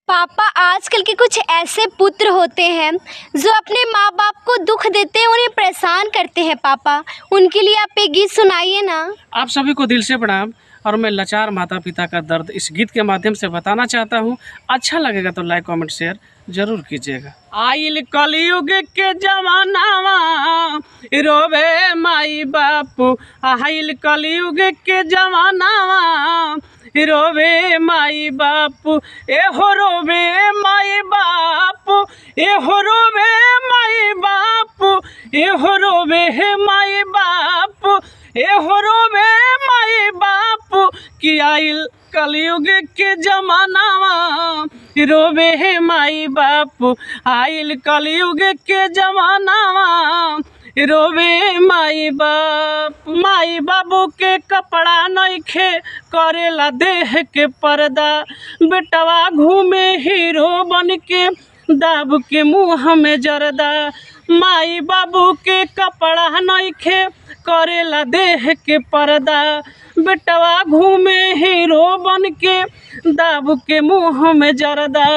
पापा, आजकल के कुछ ऐसे पुत्र होते हैं जो अपने माँ बाप को दुख देते हैं, उन्हें परेशान करते हैं। पापा, उनके लिए आप एक गीत सुनाइए ना। आप सभी को दिल से प्रणाम। और मैं लाचार माता पिता का दर्द इस गीत के माध्यम से बताना चाहता हूँ। अच्छा लगेगा तो लाइक कमेंट शेयर जरूर कीजिएगा। आइल कलयुग के जमानावा रोवे माई बापू, आइल कलयुग के जमानावा रोवे माई बापू, एहो रोवे माई बापू, एहो रोवे माई बापू, एहो रोवे माई बापू, एहो रोवे माई बापू कि आइल कलयुग के जमानावा रोवे हे माई बापू, आइल कलयुग के जमानावा रोवे माई बाप। माई बाबू के कपड़ा नइखे करेला देह के पर्दा, बेटवा घूमे हीरो बन के दाब के मुँह में जरदा। माई बाबू के कपड़ा नइखे करेला देह के पर्दा, बेटवा घूमे हीरो बन के दाब के मुँह में जरदा।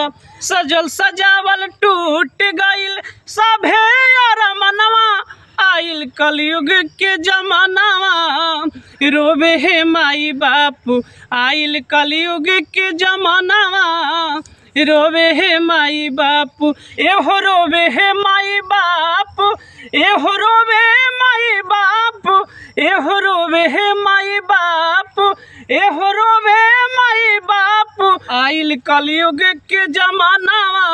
सजल सजावल टूट गइल सभे अरमनवा, आइल कलयुग के जमानावा रोवे हे माई बापू, आइल कलयुग के जमानावा रोवे हे माई बापू, एहो रोवे हे माई बापू, एहो रोवे माई बापू, एहो रोवे हे माई बापू, एहो रोवे माई बापू, आइल कलयुग के जमानावा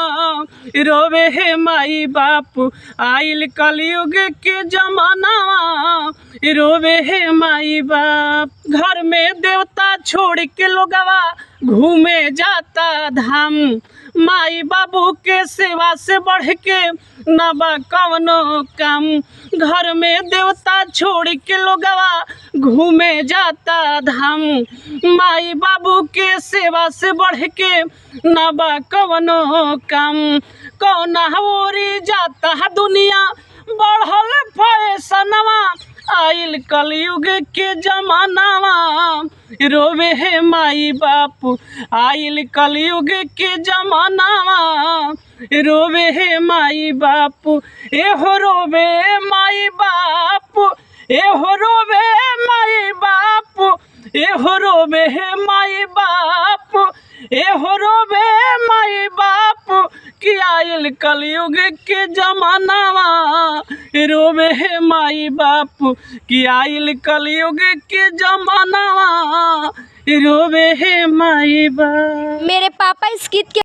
रोवे हे माई बापू, आइल कलयुग के जमानावा रोवे हे माई बाप। घर में देवता छोड़ के लोगवा घूमे जाता धाम, माई बाबू के सेवा से बढ़ के न बा कवनो काम। घर में देवता छोड़ के लोगवा घूमे जाता धाम, माई बाबू के सेवा से बढ़ के न बा कवनो काम। कौना ओरी जाता दुनिया बढ़ल फैशनवा, आइल कलयुग के जमानावा रोवे हे माई बापू, आइल कलयुग के जमानावा रोवे हे माई बापू, एहो रोवे माई बापू, एहो रोवे माई बापू, एहो रोवे हे माई बापू, एहो रोवे माई बापू कि आइल कलयुग के जमानावा रोवे हे माई बापू, कि आइल कलयुग के जमानावा रोवे हे माई बाप। मेरे पापा इस गीत के